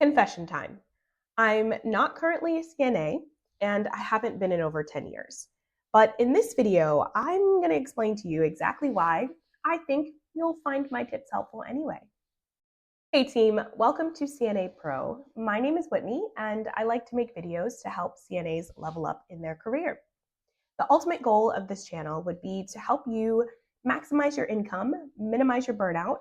Confession time. I'm not currently a CNA and I haven't been in over 10 years. But in this video, I'm going to explain to you exactly why I think you'll find my tips helpful anyway. Hey team, welcome to CNA Pro. My name is Whitney and I like to make videos to help CNAs level up in their career. The ultimate goal of this channel would be to help you maximize your income, minimize your burnout,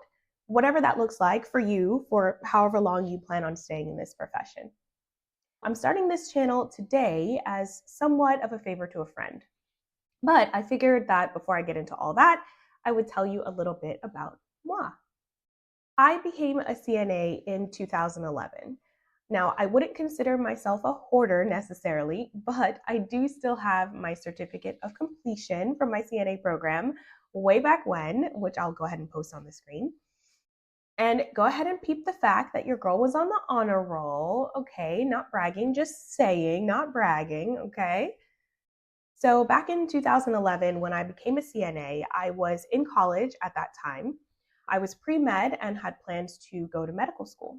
whatever that looks like for you for however long you plan on staying in this profession. I'm starting this channel today as somewhat of a favor to a friend, but I figured that before I get into all that, I would tell you a little bit about moi. I became a CNA in 2011. Now, I wouldn't consider myself a hoarder necessarily, but I do still have my certificate of completion from my CNA program way back when, which I'll go ahead and post on the screen. And go ahead and peep the fact that your girl was on the honor roll. Okay, not bragging, just saying, not bragging, okay? So back in 2011, when I became a CNA, I was in college at that time. I was pre-med and had plans to go to medical school.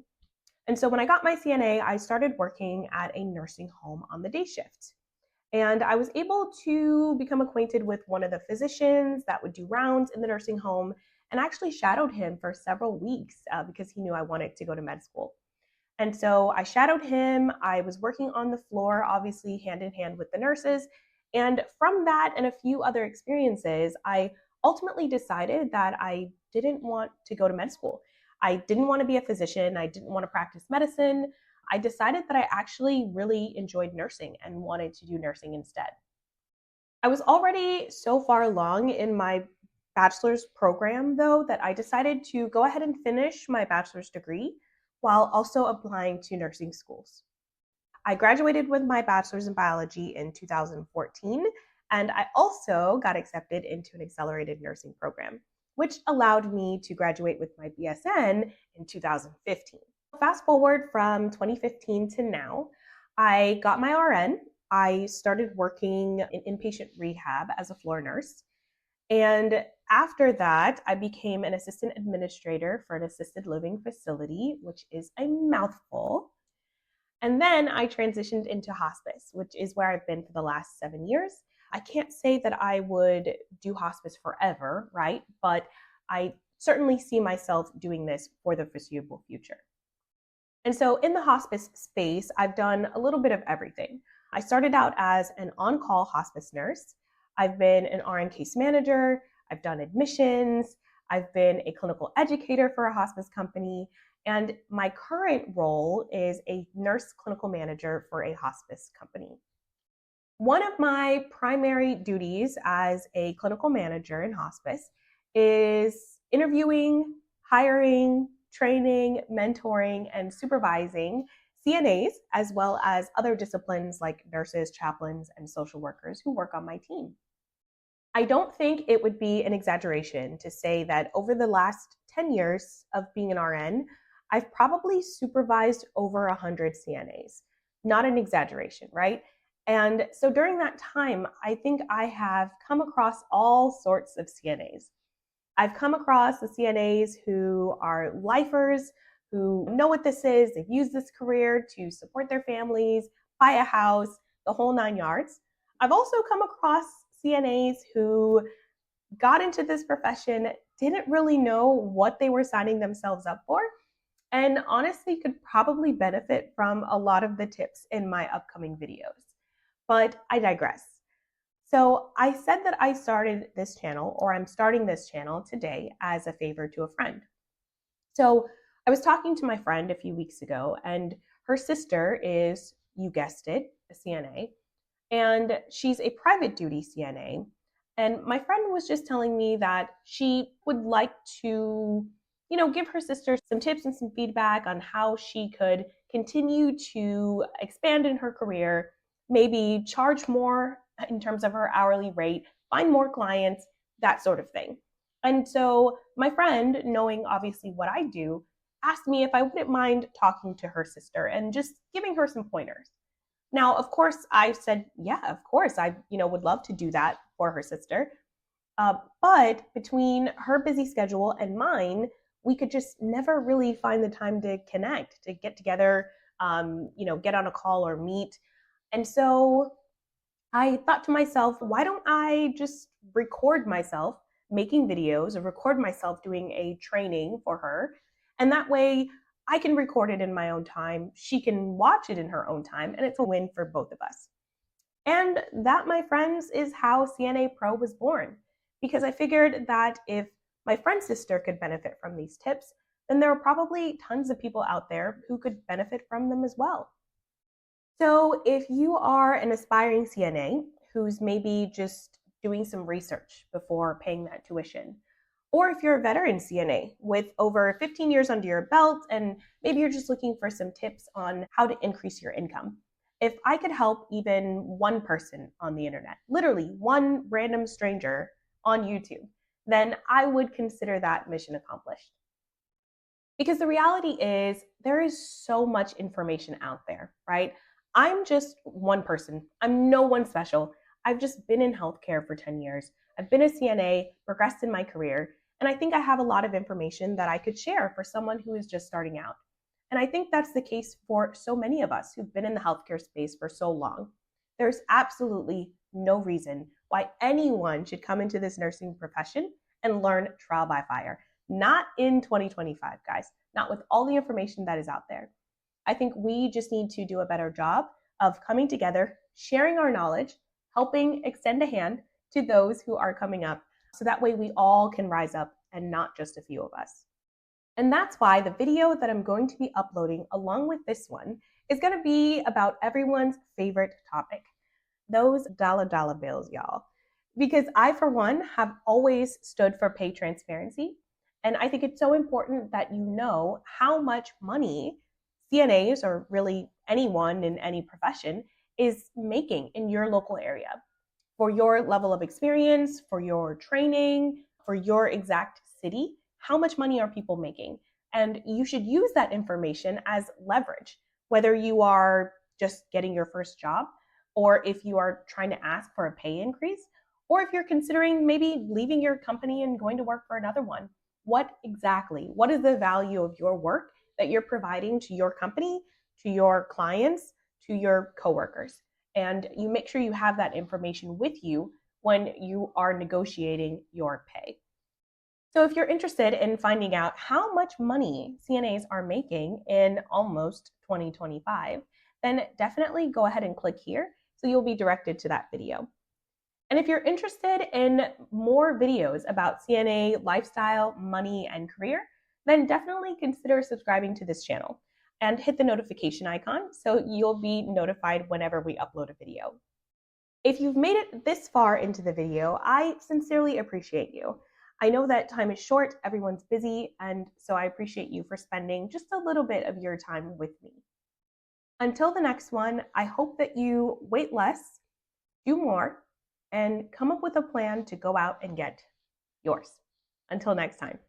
And so when I got my CNA, I started working at a nursing home on the day shift. And I was able to become acquainted with one of the physicians that would do rounds in the nursing home and actually shadowed him for several weeks because he knew I wanted to go to med school. And so I shadowed him. I was working on the floor, obviously hand in hand with the nurses. And from that and a few other experiences, I ultimately decided that I didn't want to go to med school. I didn't want to be a physician. I didn't want to practice medicine. I decided that I actually really enjoyed nursing and wanted to do nursing instead. I was already so far along in my bachelor's program, though, that I decided to go ahead and finish my bachelor's degree while also applying to nursing schools. I graduated with my bachelor's in biology in 2014, and I also got accepted into an accelerated nursing program, which allowed me to graduate with my BSN in 2015. Fast forward from 2015 to now, I got my RN. I started working in inpatient rehab as a floor nurse. And after that, I became an assistant administrator for an assisted living facility, which is a mouthful. And then I transitioned into hospice, which is where I've been for the last 7 years. I can't say that I would do hospice forever, right? But I certainly see myself doing this for the foreseeable future. And so in the hospice space, I've done a little bit of everything. I started out as an on-call hospice nurse. I've been an RN case manager. I've done admissions. I've been a clinical educator for a hospice company. And my current role is a nurse clinical manager for a hospice company. One of my primary duties as a clinical manager in hospice is interviewing, hiring, training, mentoring, and supervising CNAs, as well as other disciplines like nurses, chaplains, and social workers who work on my team. I don't think it would be an exaggeration to say that over the last 10 years of being an RN, I've probably supervised over 100 CNAs. Not an exaggeration, right? And so during that time, I think I have come across all sorts of CNAs. I've come across the CNAs who are lifers, who know what this is. They've used this career to support their families, buy a house, the whole 9 yards. I've also come across CNAs who got into this profession, didn't really know what they were signing themselves up for, and honestly could probably benefit from a lot of the tips in my upcoming videos. But I digress. So I said that I started this channel, or I'm starting this channel today as a favor to a friend. So I was talking to my friend a few weeks ago, and her sister is, you guessed it, a CNA, and she's a private duty CNA. And my friend was just telling me that she would like to, give her sister some tips and some feedback on how she could continue to expand in her career, maybe charge more in terms of her hourly rate, find more clients, that sort of thing. And so my friend, knowing obviously what I do, asked me if I wouldn't mind talking to her sister and just giving her some pointers. Now, of course, I said, yeah, of course, I would love to do that for her sister. But between her busy schedule and mine, we could just never really find the time to connect, to get together, get on a call or meet. And so I thought to myself, why don't I just record myself making videos or record myself doing a training for her? And that way I can record it in my own time. She can watch it in her own time, and it's a win for both of us. And that, my friends, is how CNA Pro was born. Because I figured that if my friend's sister could benefit from these tips, then there are probably tons of people out there who could benefit from them as well. So, if you are an aspiring CNA who's maybe just doing some research before paying that tuition, or if you're a veteran CNA with over 15 years under your belt and maybe you're just looking for some tips on how to increase your income, if I could help even one person on the internet, literally one random stranger on YouTube, then I would consider that mission accomplished. Because the reality is, there is so much information out there, right? I'm just one person. I'm no one special. I've just been in healthcare for 10 years. I've been a CNA, progressed in my career, and I think I have a lot of information that I could share for someone who is just starting out. And I think that's the case for so many of us who've been in the healthcare space for so long. There's absolutely no reason why anyone should come into this nursing profession and learn trial by fire. Not in 2025, guys. Not with all the information that is out there. I think we just need to do a better job of coming together, sharing our knowledge, helping extend a hand to those who are coming up, so that way we all can rise up and not just a few of us. And that's why the video that I'm going to be uploading along with this one is going to be about everyone's favorite topic, those dollar bills, y'all. Because I, for one, have always stood for pay transparency. And I think it's so important that you know how much money CNAs, or really anyone in any profession, is making in your local area for your level of experience, for your training, for your exact city. How much money are people making? And you should use that information as leverage, whether you are just getting your first job, or if you are trying to ask for a pay increase, or if you're considering maybe leaving your company and going to work for another one. What is the value of your work that you're providing to your company, to your clients, to your coworkers? And you make sure you have that information with you when you are negotiating your pay. So if you're interested in finding out how much money CNAs are making in almost 2025, then definitely go ahead and click here so you'll be directed to that video. And if you're interested in more videos about CNA lifestyle, money, and career, then definitely consider subscribing to this channel and hit the notification icon so you'll be notified whenever we upload a video. If you've made it this far into the video, I sincerely appreciate you. I know that time is short, everyone's busy, and so I appreciate you for spending just a little bit of your time with me. Until the next one, I hope that you wait less, do more, and come up with a plan to go out and get yours. Until next time.